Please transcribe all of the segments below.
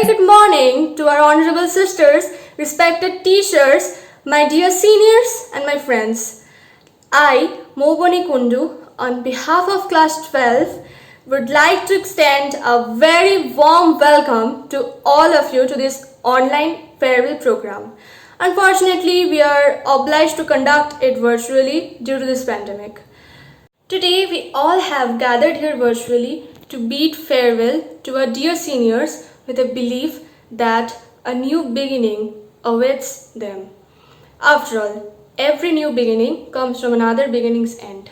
very good morning to our honorable sisters, respected teachers, my dear seniors, and my friends. I, Moboni Kundu, on behalf of Class 12, would like to extend a very warm welcome to all of you to this online farewell program. Unfortunately, we are obliged to conduct it virtually due to this pandemic. Today, we all have gathered here virtually to bid farewell to our dear seniors with a belief that a new beginning awaits them. After all, every new beginning comes from another beginning's end.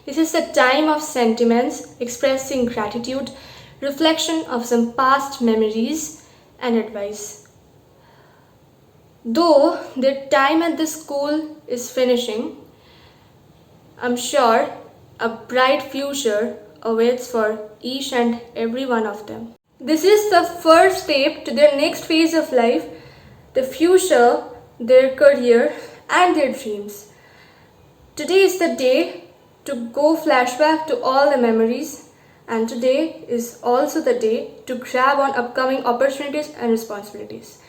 This is a time of sentiments, expressing gratitude, reflection of some past memories, and advice. Though their time at the school is finishing, I'm sure a bright future awaits for each and every one of them. This is the first step to their next phase of life, the future, their career, and their dreams. Today is the day to go flashback to all the memories, and today is also the day to grab on upcoming opportunities and responsibilities.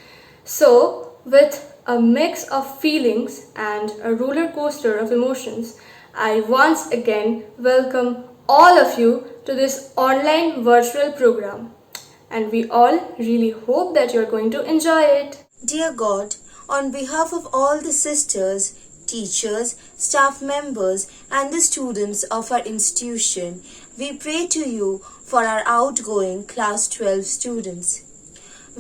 So, with a mix of feelings and a roller coaster of emotions, I once again welcome all of you to this online virtual program. And we all really hope that you're going to enjoy it. Dear God, on behalf of all the sisters, teachers, staff members, and the students of our institution, we pray to you for our outgoing Class 12 students.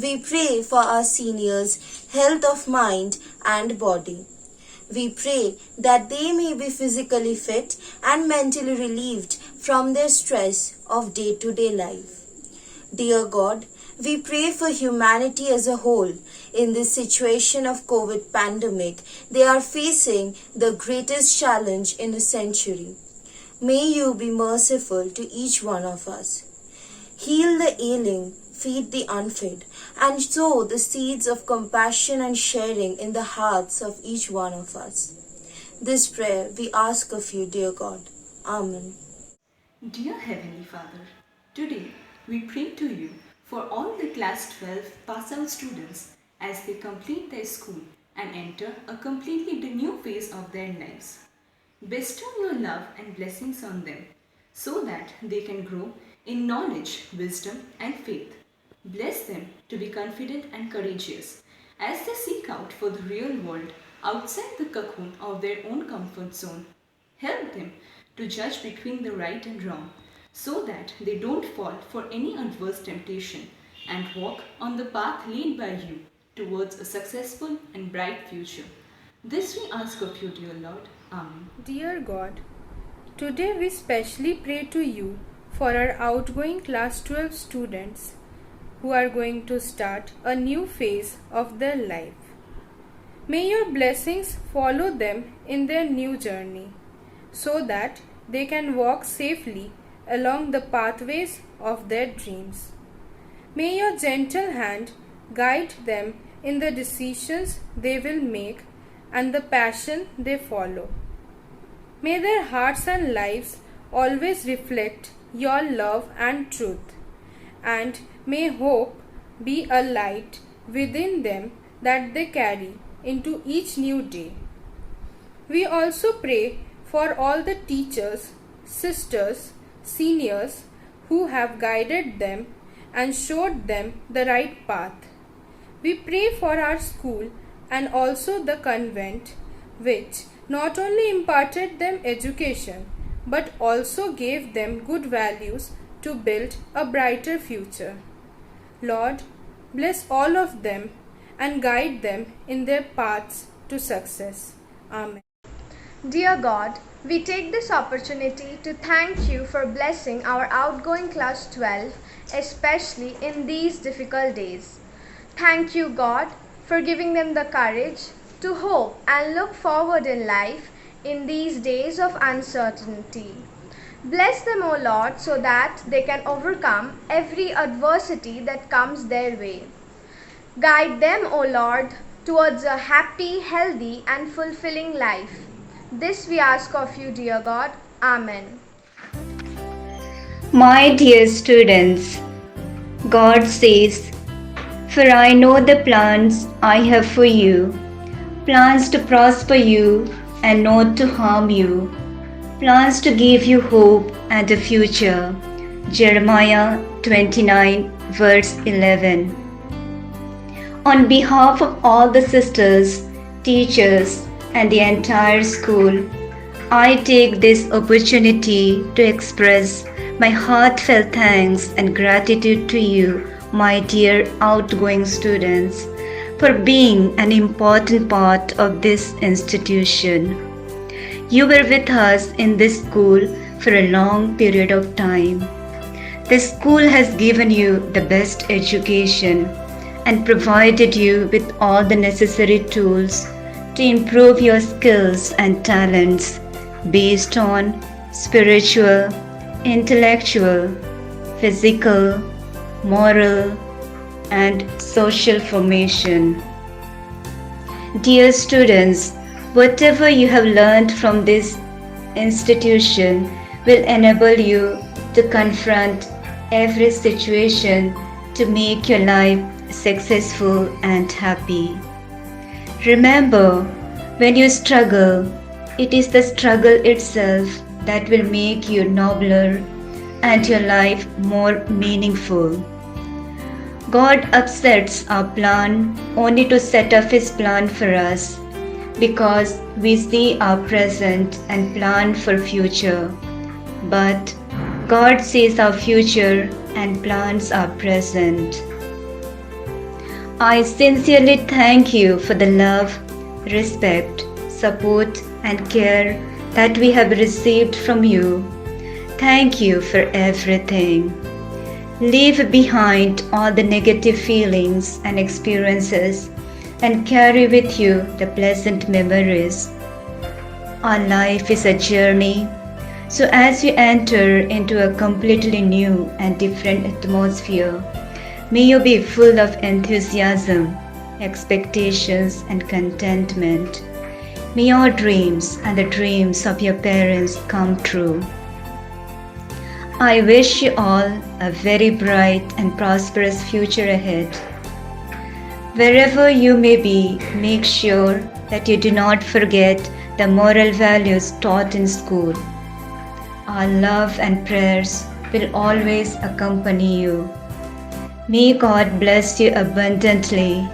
We pray for our seniors' health of mind and body. We pray that they may be physically fit and mentally relieved from their stress of day-to-day life. Dear God, we pray for humanity as a whole. In this situation of COVID pandemic, they are facing the greatest challenge in a century. May you be merciful to each one of us. Heal the ailing, feed the unfed, and sow the seeds of compassion and sharing in the hearts of each one of us. This prayer we ask of you, dear God. Amen. Dear Heavenly Father, today we pray to you for all the Class 12 pass-out students as they complete their school and enter a completely new phase of their lives. Bestow your love and blessings on them so that they can grow in knowledge, wisdom, and faith. Bless them to be confident and courageous as they seek out for the real world outside the cocoon of their own comfort zone. Help them to judge between the right and wrong so that they don't fall for any adverse temptation and walk on the path laid by you towards a successful and bright future. This we ask of you, dear Lord. Amen. Dear God, today we specially pray to you for our outgoing Class 12 students who are going to start a new phase of their life. May your blessings follow them in their new journey so that they can walk safely along the pathways of their dreams. May your gentle hand guide them in the decisions they will make and the passion they follow. May their hearts and lives always reflect your love and truth, and may hope be a light within them that they carry into each new day. We also pray for all the teachers, sisters, seniors who have guided them and showed them the right path. We pray for our school and also the convent, which not only imparted them education but also gave them good values to build a brighter future. Lord, bless all of them and guide them in their paths to success. Amen. Dear God, we take this opportunity to thank you for blessing our outgoing Class 12, especially in these difficult days. Thank you, God, for giving them the courage to hope and look forward in life in these days of uncertainty. Bless them, O Lord, so that they can overcome every adversity that comes their way. Guide them, O Lord, towards a happy, healthy, and fulfilling life. This we ask of you, dear God. Amen. My dear students, God says, For I know the plans I have for you, plans to prosper you and not to harm you, plans to give you hope and a future. Jeremiah 29, verse 11. On behalf of all the sisters, teachers, and the entire school, I take this opportunity to express my heartfelt thanks and gratitude to you, my dear outgoing students, for being an important part of this institution. You were with us in this school for a long period of time. The school has given you the best education and provided you with all the necessary tools to improve your skills and talents based on spiritual, intellectual, physical, moral, and social formation. Dear students, whatever you have learned from this institution will enable you to confront every situation to make your life successful and happy. Remember, when you struggle, it is the struggle itself that will make you nobler and your life more meaningful. God upsets our plan only to set up His plan for us because we see our present and plan for future. But God sees our future and plans our present. I sincerely thank you for the love, respect, support, and care that we have received from you. Thank you for everything. Leave behind all the negative feelings and experiences and carry with you the pleasant memories. Our life is a journey, so as you enter into a completely new and different atmosphere, may you be full of enthusiasm, expectations, and contentment. May your dreams and the dreams of your parents come true. I wish you all a very bright and prosperous future ahead. Wherever you may be, make sure that you do not forget the moral values taught in school. Our love and prayers will always accompany you. May God bless you abundantly.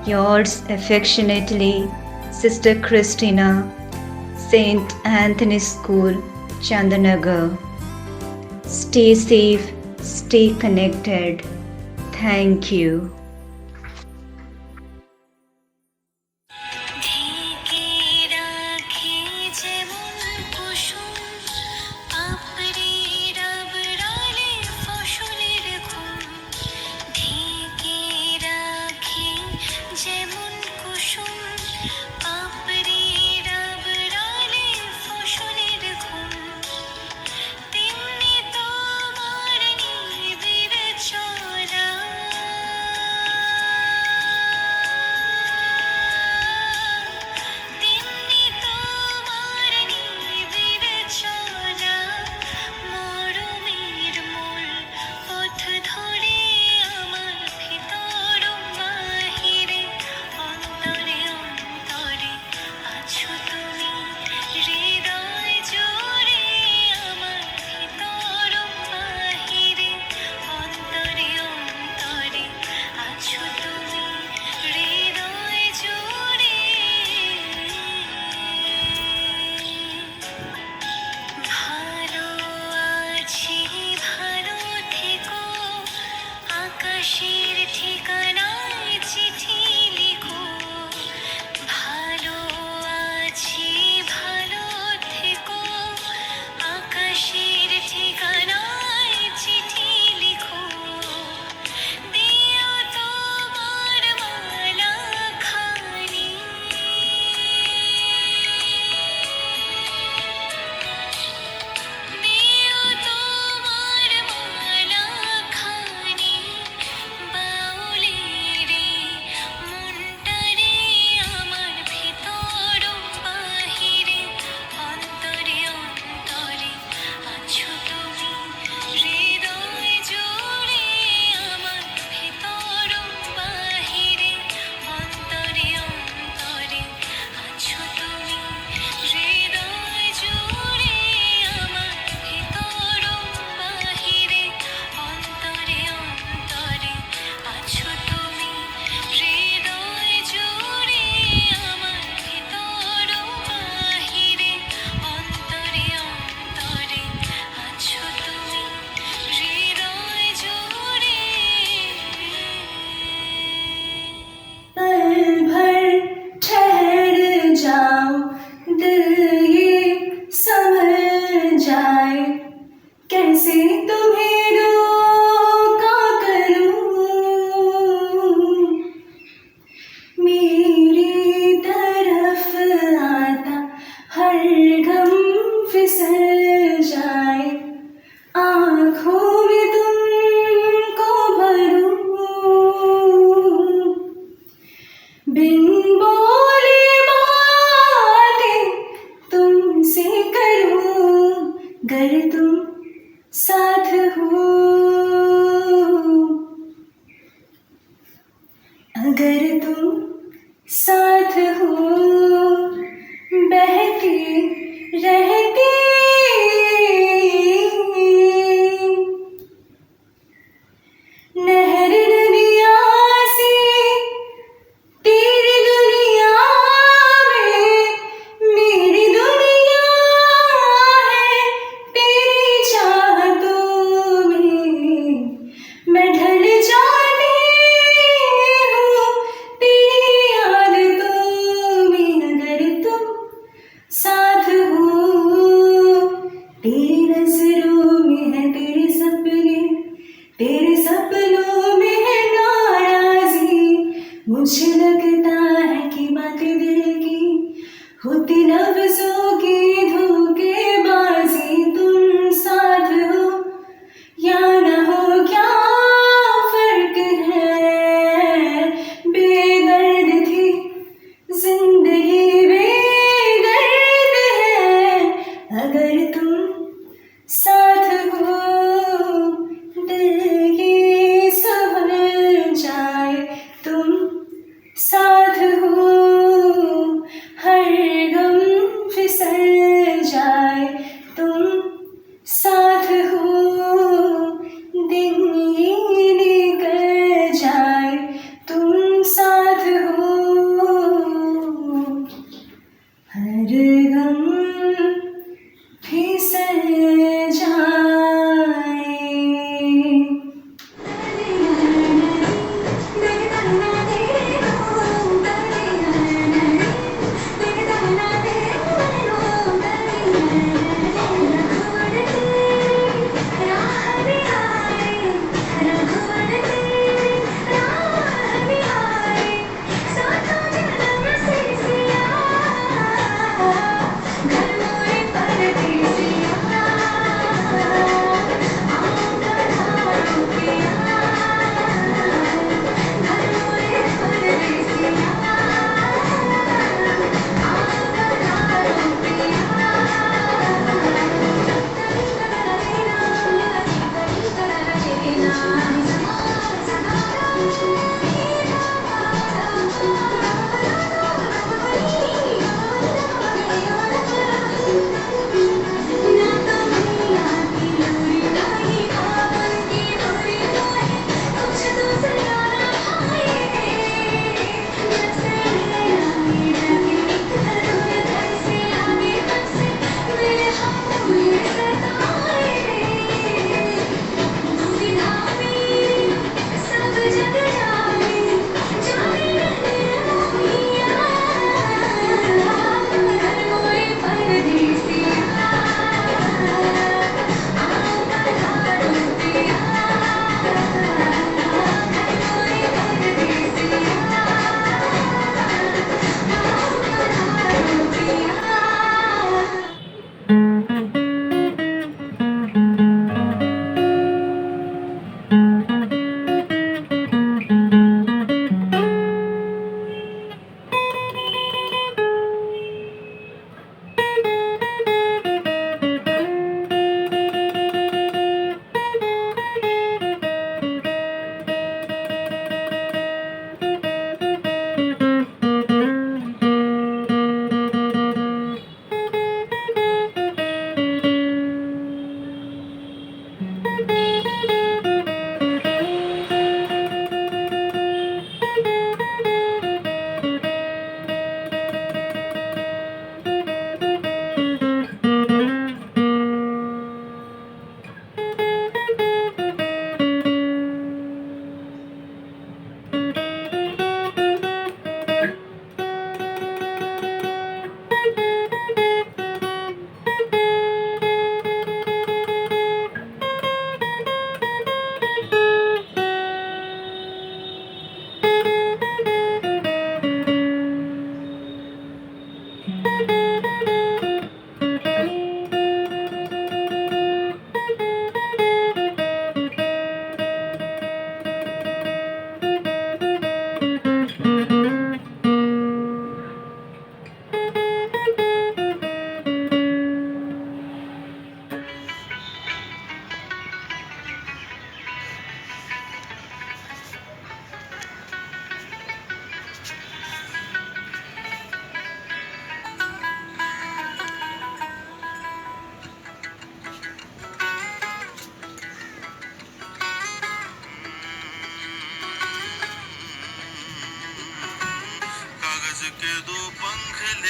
Yours affectionately, Sister Christina, St. Anthony's School, Chandanagar. Stay safe, stay connected. Thank you. बिन बोले बातें तुमसे करूं, गर तुम साथ हो। अगर तुम साथ हो, बहती रहती नहर दुनिया से, तेरी दुनिया में मेरी दुनिया है, तेरी चाहतों में मैं ढल जाती हूँ, तेरी आदतों में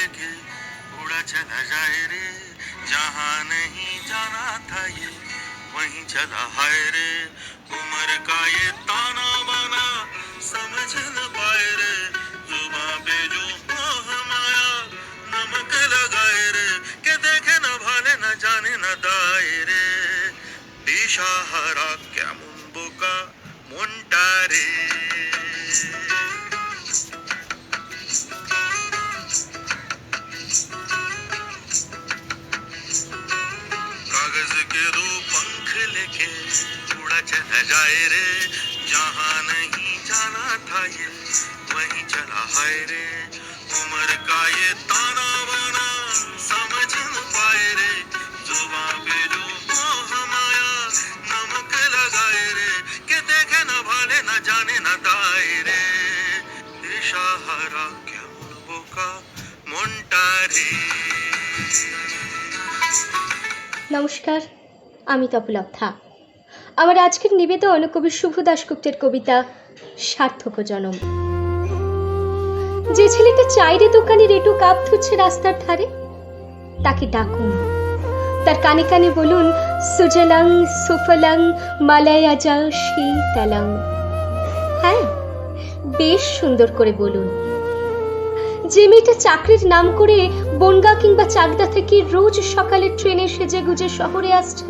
लेके उड़ा चला जाए रे, जहाँ नहीं जाना था ये वहीं चला हाय रे, उम्र का ये ताना बाना समझ न पाए रे, जुबां पे जो मोह माया नमक लगाए रे, के देखे न भाले न जाने न दाए रे, दिशाहारा কেমন বোকা মনটা রে। कागज के दो पंख लेके उड़ा चला जाए रे, जहाँ नहीं जाना था ये वहीं चला हाय रे, उम्र का ये ताना बाना समझ न पाए रे, जुबां पे जो मोह माया नमक लगाए रे, के देखे न भाले न जाने न दाए रे, दिशाहारा কেমন বোকা মনটা রে। নমস্কার, আমি তপলব্ধা। আমার আজকের নিবেদন কবি শুভ দাশগুপ্তের কবিতা সার্থক জনম। যে ছেলেটা চাইরে দোকানের এটু কাপ ধুচ্ছে রাস্তার ধারে, তাকে ডাকুন, তার কানে কানে বলুন সুজলং সুফলং মালয়াজা শীতলং। হ্যাঁ, বেশ সুন্দর করে বলুন। যে মেয়েটা চাকরির নাম করে বনগা কিংবা চাকদা থেকে রোজ সকালে ট্রেনে সেজে গুজে শহরে আসছে,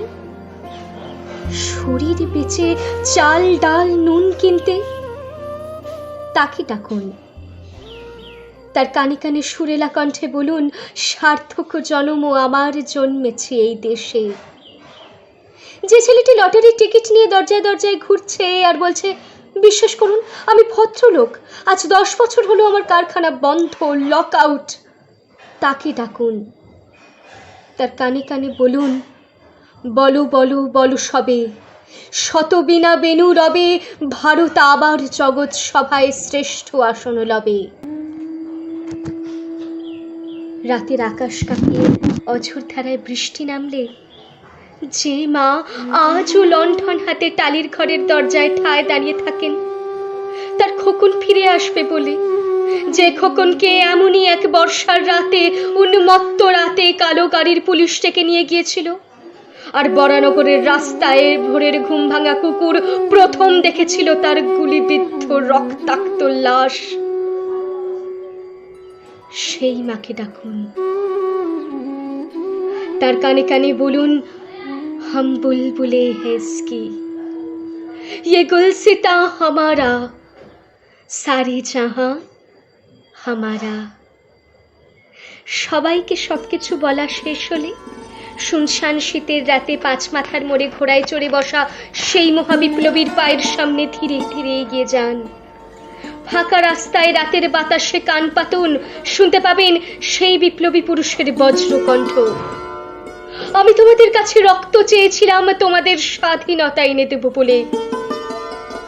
শরীর বেচে চাল ডাল নুন কিনতে, তাকে ডাকুন, তার কানে কানে সুরেলা কণ্ঠে বলুন সার্থক জনম আমার জন্মেছে এই দেশে। যে ছেলেটি লটারির টিকিট নিয়ে দরজায় দরজায় ঘুরছে আর বলছে বিশ্বাস করুন আমি ভদ্রলোক, আজ 10 বছর হলো আমার কারখানা বন্ধ, লক আউট, তাকে ডাকুন, তার কানে কানে বলুন বলো বলো বলো সবে, শত বিনা বেনু রবে, ভারত আবার জগৎ সভায় শ্রেষ্ঠ আসন লবে। রাতের আকাশ কাঁপিয়ে অঝোর ধারায় বৃষ্টি নামলে যে মা আজও লণ্ঠন হাতে টালির ঘরের দরজায় ঠায় দাঁড়িয়ে থাকেন তার খোকন ফিরে আসবে বলে, যে খোকনকে এমনই এক বর্ষার রাতে উন্মত্ত রাতে কালো গাড়ির পুলিশ ডেকে নিয়ে গিয়েছিল, আর বরানগরের রাস্তায় ভোরের ঘুম ভাঙা কুকুর প্রথম দেখেছিল তার গুলিবিদ্ধ রক্তাক্ত লাশ, সেই মাকে ডাকুন, তার কানে কানে বলুন हम बुलबुले हैं इसकी, ये गुलसिता हमारा, सारे जहां हमारा। সবাইকে সবকিছু বলা শেষ হলে শুনশান শীতের রাতে 5 মাথার মোড়ে ঘোড়ায় চড়ে বসা সেই মহাবিপ্লবীর পায়ের সামনে ধীরে ধীরে এগিয়ে যান। ফাঁকা রাস্তায় রাতের বাতাসে কান পাতুন, শুনতে পাবেন সেই বিপ্লবী পুরুষের বজ্রকণ্ঠ। আমি তোমাদের কাছে রক্ত চেয়েছিলাম তোমাদের স্বাধীনতা এনে দেব বলে,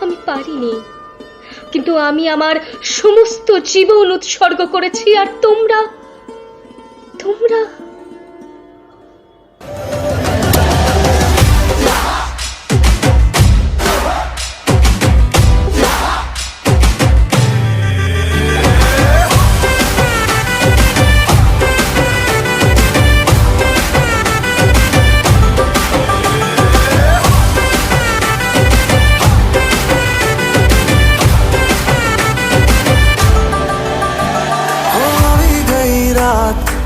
আমি পারিনি, কিন্তু আমি আমার সমস্ত জীবন উৎসর্গ করেছি, আর তোমরা তোমরা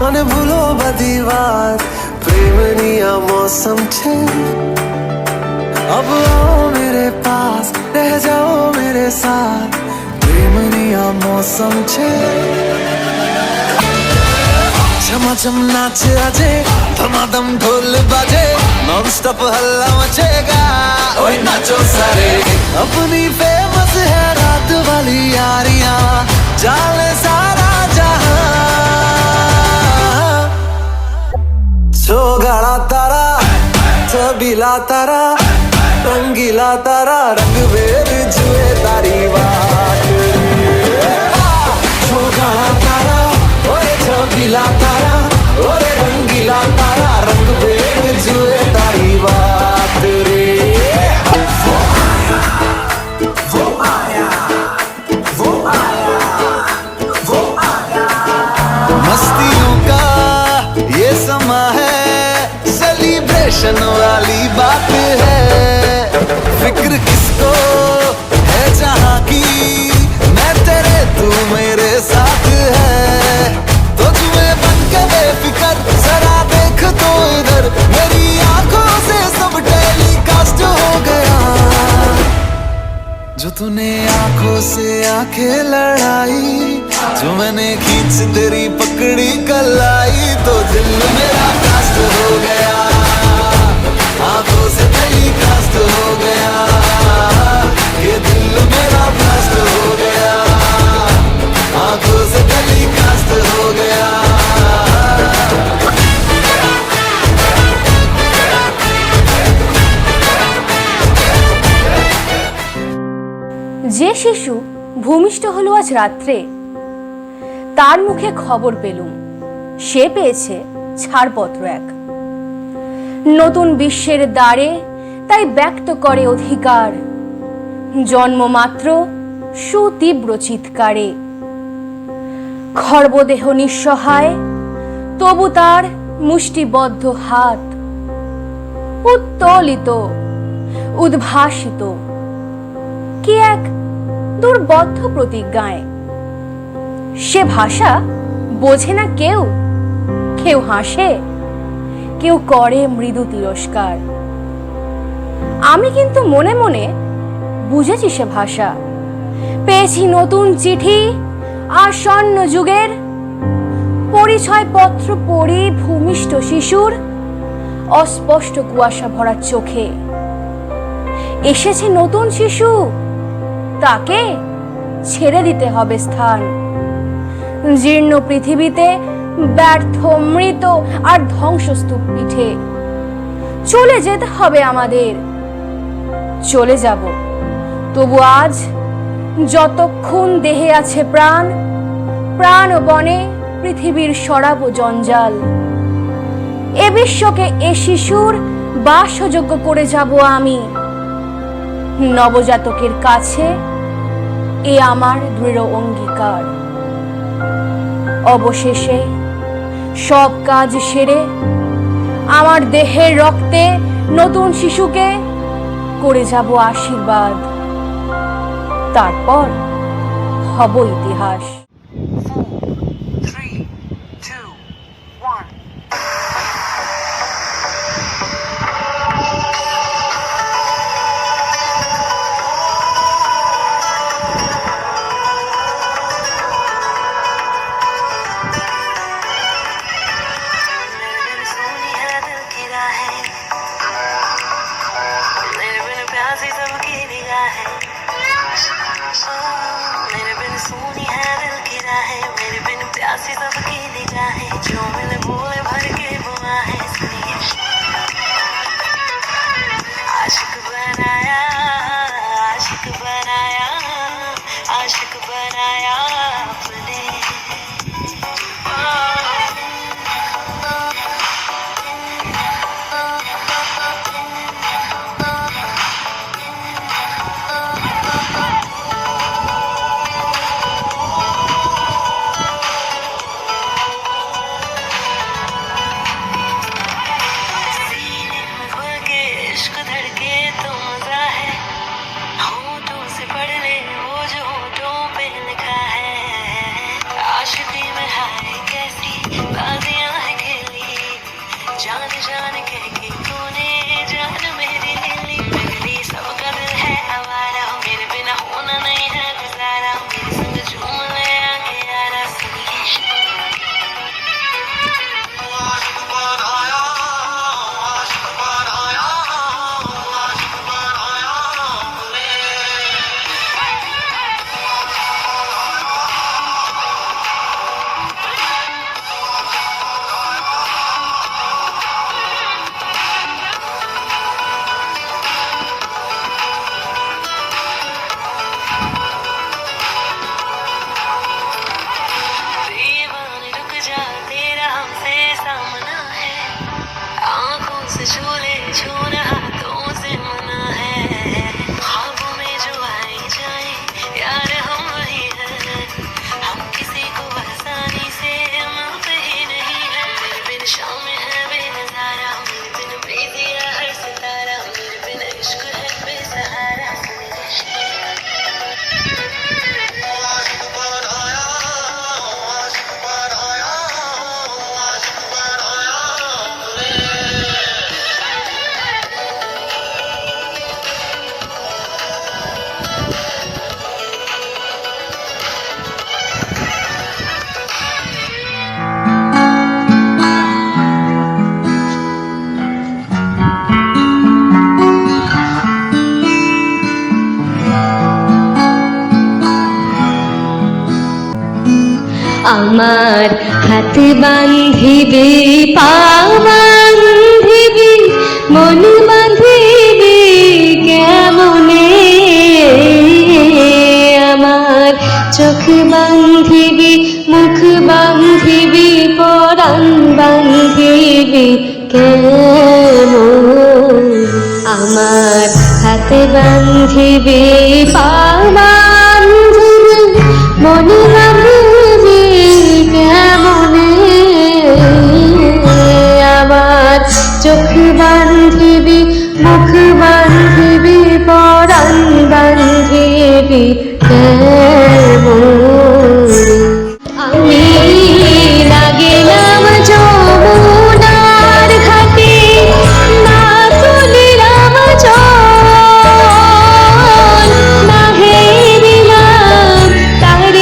મને ભૂલો બધી વાત, પ્રેમની આ મૌસમ છે, अब आओ मेरे पास, रह जाओ मेरे साथ, प्रेमनी आ मौसम छे, झमाझम नाच आजे, धमाधम ढोल बाजे, नॉन स्टॉप हल्ला मचेगा, ओए नाचो सारे, अपनी फेमस है रात वाली यारियां, जाने सारा जहां, छोगाड़ा तारा, छबीला तारा, रंगीला तारा, रंग बेर जुए तारी बात, छोगाड़ा तारा, ओए छबीला तारा, ओए रंगीला तारा, रंग बेर जुए तारी बात रे, वो आया, वो आया, वो आया, वो आया, मस्ती फैशन वाली बात है। फिक्र किसको है जहाँ की, मैं तेरे तू मेरे साथ है। तो तुम्हें बन के बेफिकर जरा देख तो इधर, मेरी आंखों से सब टेलीकास्ट हो गया। जो तूने आंखों से आंखें लड़ाई, जो मैंने खींच तेरी पकड़ी कलाई, तो दिल मेरा कास्ट हो गया, आंखों से टेलीकास्ट हो गया। ये दिल मेरा ब्लास्ट हो गया, आंखों से टेलीकास्ट हो गया। যে শিশু ভূমিষ্ঠ হলো আজ রাত্রে, তার মুখে খবর পেলুম সে পেয়েছে ছাড়পত্র এক। নতুন বিশ্বের দ্বারে তাই ব্যক্ত করে অধিকার, জন্মমাত্র সুতীব্র চিৎকারে। খর্বদেহ নিঃসহায়, তবু তার মুষ্টিবদ্ধ হাত উত্তোলিত, উদ্ভাসিত কি এক দুর্বদ্ধ প্রতিজ্ঞায়। সে ভাষা বোঝে না কেউ, কেউ হাসে, কেউ করে মৃদু তিরস্কার। আমি কিন্তু মনে মনে বুঝেছি সে ভাষা। পেয়েছি নতুন চিঠি আসন্ন যুগের, পরিচয় পত্র পড়ি ভূমিষ্ঠ শিশুর অস্পষ্ট কুয়াশা ভরা চোখে। এসেছে নতুন শিশু, তাকে ছেড়ে দিতে হবে স্থান। জীর্ণ পৃথিবীতে ব্যর্থ মৃত আর ধ্বংসস্তূপ পিঠে চলে যেতে হবে আমাদের। চলে যাব, তবু আজ যতক্ষণ দেহে আছে প্রাণ, প্রাণ বনে পৃথিবীর সরাব জঞ্জাল। এ বিশ্বকে এ শিশুর বাসযোগ্য করে যাব আমি। নবজাতকের কাছে এ আমার দৃঢ় অঙ্গীকার। অবশেষে সব কাজ সেরে আমার দেহের রক্তে নতুন শিশুকে করে যাব আশীর্বাদ। তারপর হব ইতিহাস। मेरे बिन सुनी है दिल की राहें, मेरे बिन प्यासी सबकी निगाहें, जो मिले बोले भर के बुआ है। सुनिए आशिक बनाया, आशिक बनाया, आशिक बनाया अपने। আমার হাত বান্ধিবি পা বান্ধিবি মন বান্ধিবি কেমনে আমার চোখ বান্ধিবি মুখ বান্ধিবি পরাণ বান্ধিবি কেমন আমার হাত বান্ধিবি পা বান্ধিবি মন বান্ধিবি কেমনে আমার চোখ বান্ধিবি মুখ বান্ধিবি পরাণ বান্ধিবি কেমন আমি না গেলাম যমুনার ঘাটে না তুলিলাম জল না হেরিলাম তার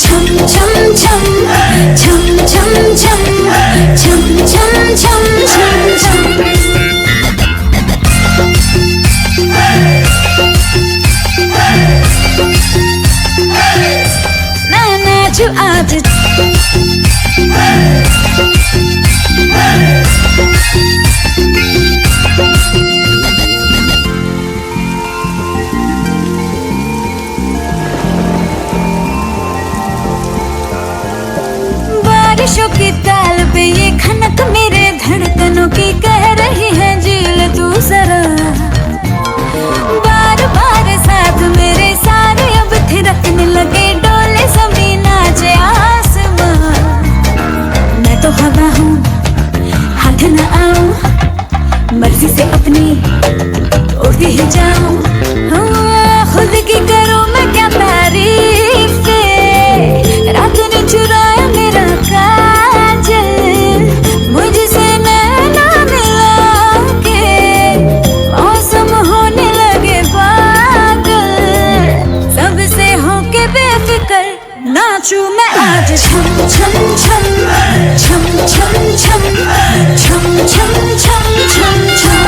छम छम छम छम छम छम छम छम छम छम छम मैं नाचूं आज बारिशों की ताल पे ये खनक मेरे धड़कनों की कह रही है झील तू जरा बार बार साथ मेरे सारे अब थिरकने लगे डोले जमीन नाचे आसमां मैं तो हवा हूँ हाथ न आऊं मर्जी से अपनी उड़ती ही जाऊं खुद की करूं मैं क्या तारीफ रात ने चुराया मेरा काजल मुझसे नैना मिला के मौसम होने लगे पागल सबसे होके बेफिक्र नाचूं मैं आज छम छम छम छम छम छम छम छम छम छम छम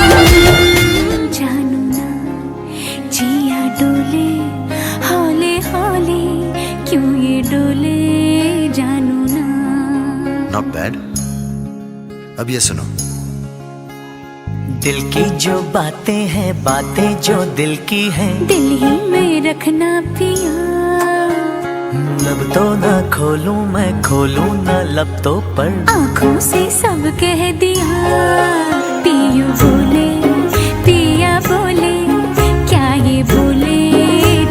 जानू ना जिया डोले हौले हौले क्यों ये डोले जानू ना नॉट बैड। अब ये सुनो। दिल की जो बातें हैं बातें जो दिल की हैं दिल ही में रखना पिया लब तो ना खोलूं मैं खोलूं ना लब तो पर आँखों से सब कह दिया पियू बोले पिया बोले क्या ये बोले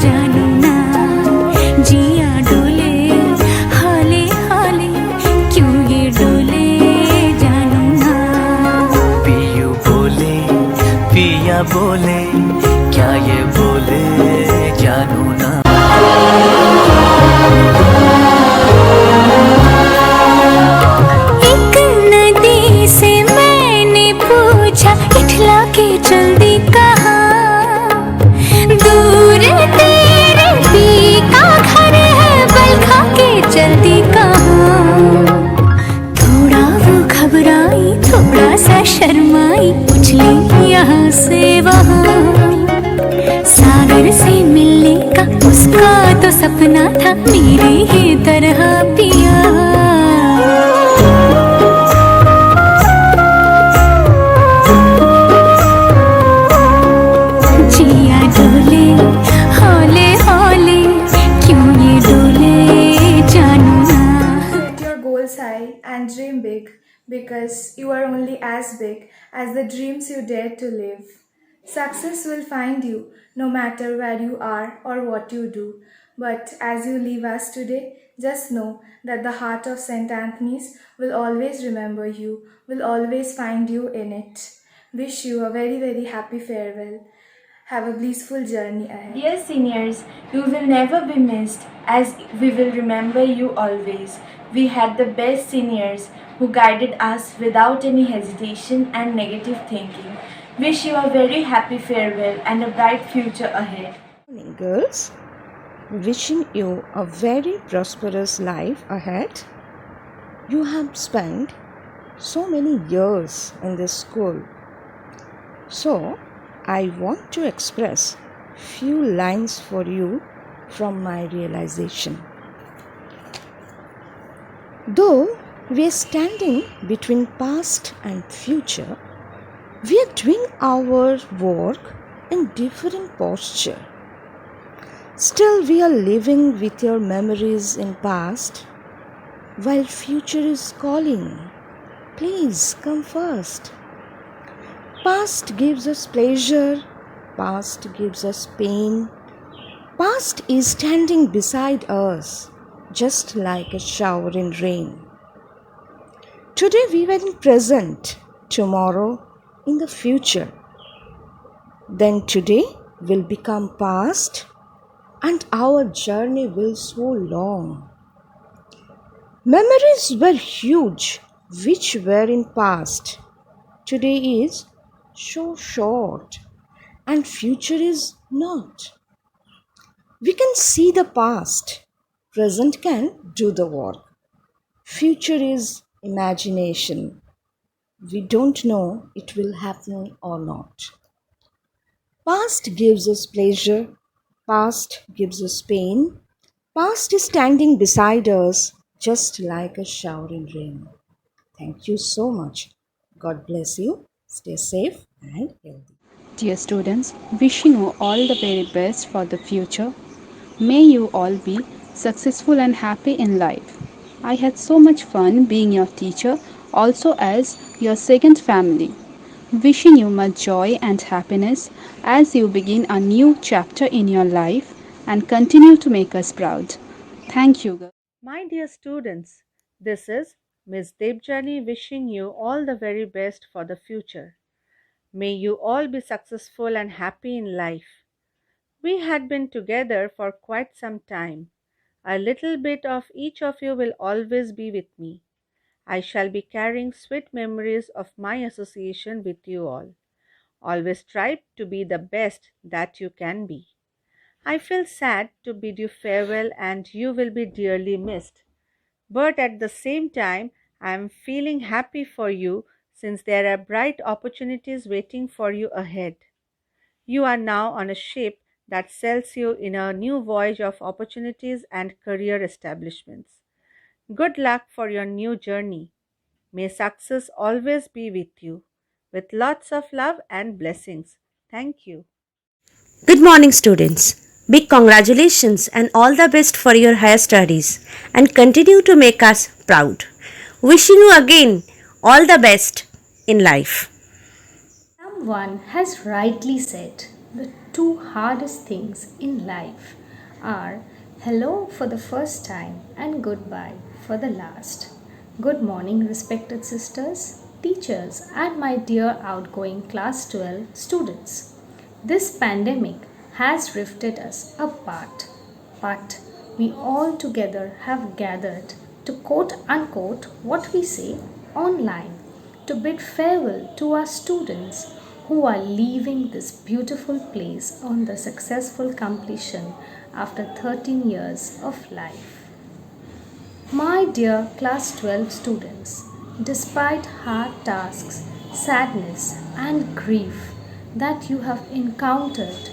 जानू ना जिया डोले हाले हाले क्यों ये डोले जानू ना पियू बोले पिया बोले क्या ये बोले जानू ना एक नदी से मैंने पूछा इठला के चल दी कहाँ दूर तेरे पी का घर है बल खा के चल दी कहाँ थोड़ा वो घबराई थोड़ा सा शर्माई उछली यहाँ से वहाँ सागर से मिलने का उसका तो सपना था मेरे ही तरह पिया जिया डोले हौले हौले क्यों ये डोले जानू ना Set your goals high and dream big because you are only as big as the dreams you dare to live. Success will find you no matter where you are or what you do. But as you leave us today, just know that the heart of St. Anthony's will always remember you, will always find you in it. Wish you a very, very happy farewell. Have a blissful journey ahead. Dear seniors, you will never be missed as we will remember you always. We had the best seniors who guided us without any hesitation and negative thinking. Wish you a very happy farewell and a bright future ahead. Morning, girls. Wishing you a very prosperous life ahead. You have spent so many years in this school. So, I want to express few lines for you from my realization. Though we are standing between past and future, we are doing our work in different posture. Still we are living with your memories in past, while future is calling. Please come first. Past gives us pleasure, past gives us pain. Past is standing beside us, just like a shower in rain. Today we were in present, tomorrow in the future. Then today will become past and our journey will so long. Memories were huge which were in past. Today is so short and future is not. We can see the past Present can do the work. Future is imagination. We don't know it will happen or not. Past gives us pleasure. Past gives us pain. Past is standing beside us just like a showering rain. Thank you so much. God bless you. Stay safe and healthy. Dear students, wishing you all the very best for the future. May you all be successful and happy in life. I had so much fun being your teacher, also as your second family. Wishing you much joy and happiness as you begin a new chapter in your life and continue to make us proud. Thank you, girls. My dear students, this is Miss Debjani wishing you all the very best for the future. May you all be successful and happy in life. We had been together for quite some time. A little bit of each of you will always be with me. I shall be carrying sweet memories of my association with you all. Always strive to be the best that you can be. I feel sad to bid you farewell and you will be dearly missed. But at the same time, I am feeling happy for you since there are bright opportunities waiting for you ahead. You are now on a ship that sails you in a new voyage of opportunities and career establishments. Good luck for your new journey. May success always be with you. With lots of love and blessings. Thank you. Good morning, students. Big congratulations and all the best for your higher studies and continue to make us proud. Wishing you again all the best in life. Someone has rightly said the two hardest things in life are hello for the first time and goodbye for the last. Good morning, respected sisters, teachers, and my dear outgoing class 12 students. This pandemic has rifted us apart, but we all together have gathered to quote unquote what we say online to bid farewell to our students who are leaving this beautiful place on the successful completion after 13 years of life. My dear class 12 students, despite hard tasks, sadness, and grief that you have encountered,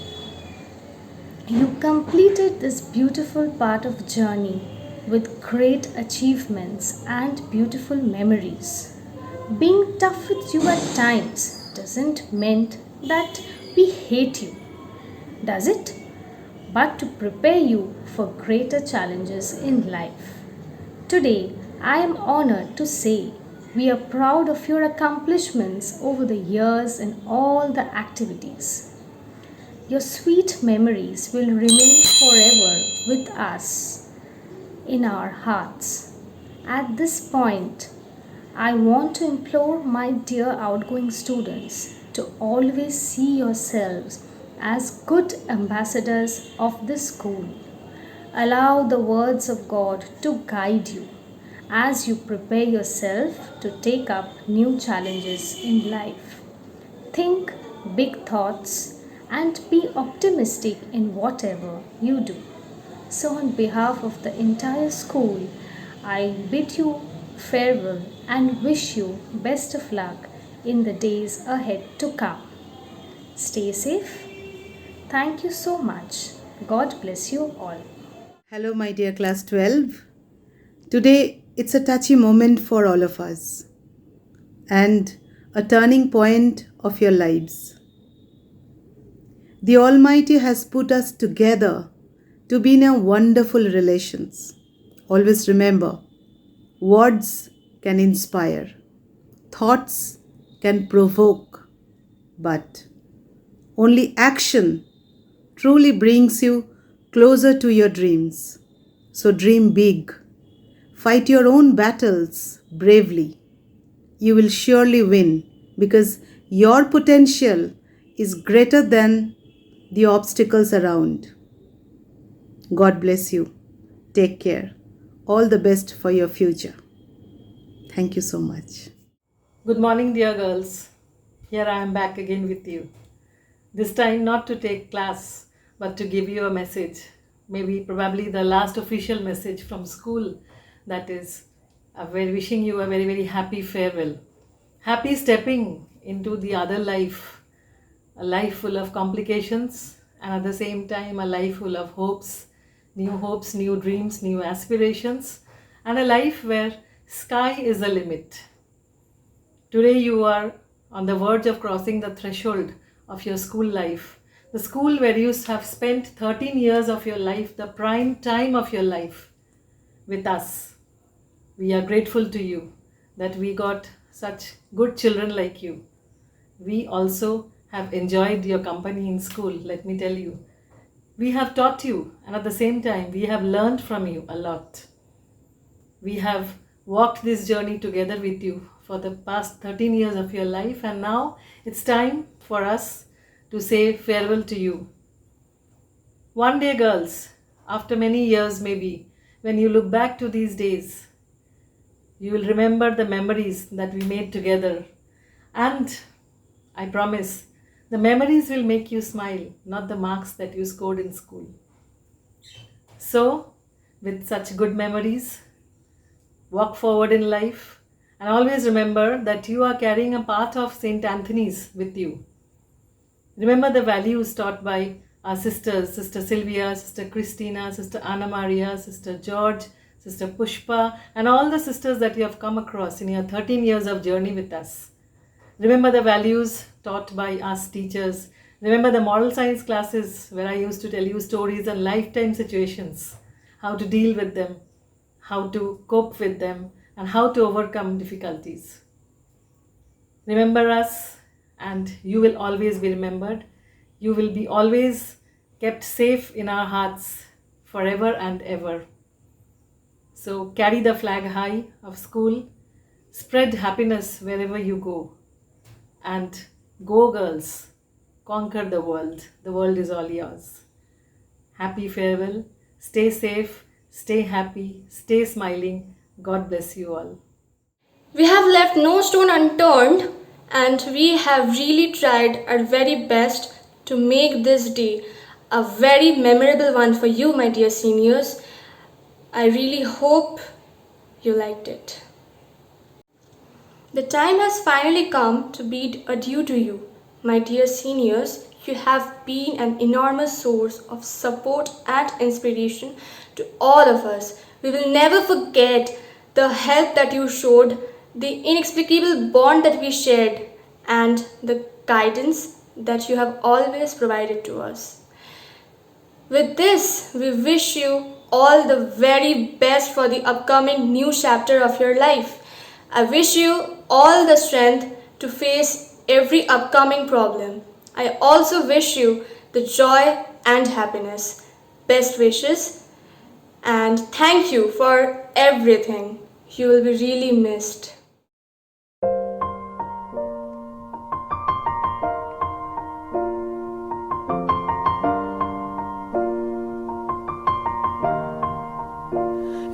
you completed this beautiful part of journey with great achievements and beautiful memories. Being tough with you at times doesn't mean that we hate you, does it? But to prepare you for greater challenges in life. Today, I am honored to say we are proud of your accomplishments over the years in all the activities. Your sweet memories will remain forever with us in our hearts. At this point, I want to implore my dear outgoing students to always see yourselves as good ambassadors of this school. Allow the words of God to guide you as you prepare yourself to take up new challenges in life. Think big thoughts and be optimistic in whatever you do. So, on behalf of the entire school, I bid you farewell and wish you best of luck in the days ahead to come. Stay safe. Thank you so much. God bless you all. Hello, my dear class 12. Today, it's a touchy moment for all of us and a turning point of your lives. The Almighty has put us together to be in a wonderful relations. Always remember, words can inspire, thoughts can provoke, but only action truly brings you closer to your dreams. So dream big. Fight your own battles bravely. You will surely win because your potential is greater than the obstacles around. God bless you. Take care. All the best for your future. Thank you so much. Good morning, dear girls. Here I am back again with you. This time not to take class, but to give you a message. maybe probably the last official message from school, that is wishing you a very, very happy farewell. Happy stepping into the other life, a life full of complications, and at the same time a life full of hopes, new dreams, new aspirations, and a life where sky is the limit. Today you are on the verge of crossing the threshold of your school life, the school where you have spent 13 years of your life, the prime time of your life, with us. We are grateful to you that we got such good children like you. We also have enjoyed your company in school, let me tell you. We have taught you, and at the same time we have learned from you a lot. We have walked this journey together with you for the past 13 years of your life, and now it's time for us to say farewell to you. One day, girls, after many years maybe, when you look back to these days, you will remember the memories that we made together. And I promise, the memories will make you smile, not the marks that you scored in school. So, with such good memories, walk forward in life, and always remember that you are carrying a part of St. Anthony's with you. Remember the values taught by our sisters, Sister Sylvia, Sister Christina, Sister Anna Maria, Sister George, Sister Pushpa, and all the sisters that you have come across in your 13 years of journey with us. Remember the values taught by us teachers. Remember the moral science classes where I used to tell you stories and lifetime situations, how to deal with them, how to cope with them, and how to overcome difficulties. Remember us, and you will always be remembered. You will be always kept safe in our hearts forever and ever. So carry the flag high of school, spread happiness wherever you go, and go girls, conquer the world. The world is all yours. Happy farewell, stay safe, stay happy, stay smiling. God bless you all. We have left no stone unturned, and we have really tried our very best to make this day a very memorable one for you, my dear seniors. I really hope you liked it. The time has finally come to bid adieu to you, my dear seniors. You have been an enormous source of support and inspiration to all of us. We will never forget the help that you showed, the inexplicable bond that we shared, and the guidance that you have always provided to us. With this, we wish you all the very best for the upcoming new chapter of your life. I wish you all the strength to face every upcoming problem. I also wish you the joy and happiness. Best wishes, and thank you for everything. You will be really missed.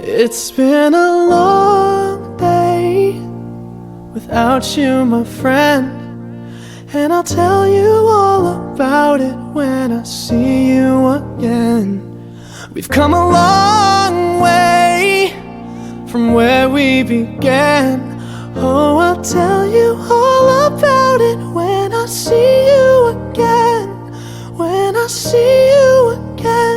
It's been a long day without you, my friend, and I'll tell you all about it when I see you again. We've come a long way from where we began. Oh, I'll tell you all about it when I see you again. When I see you again.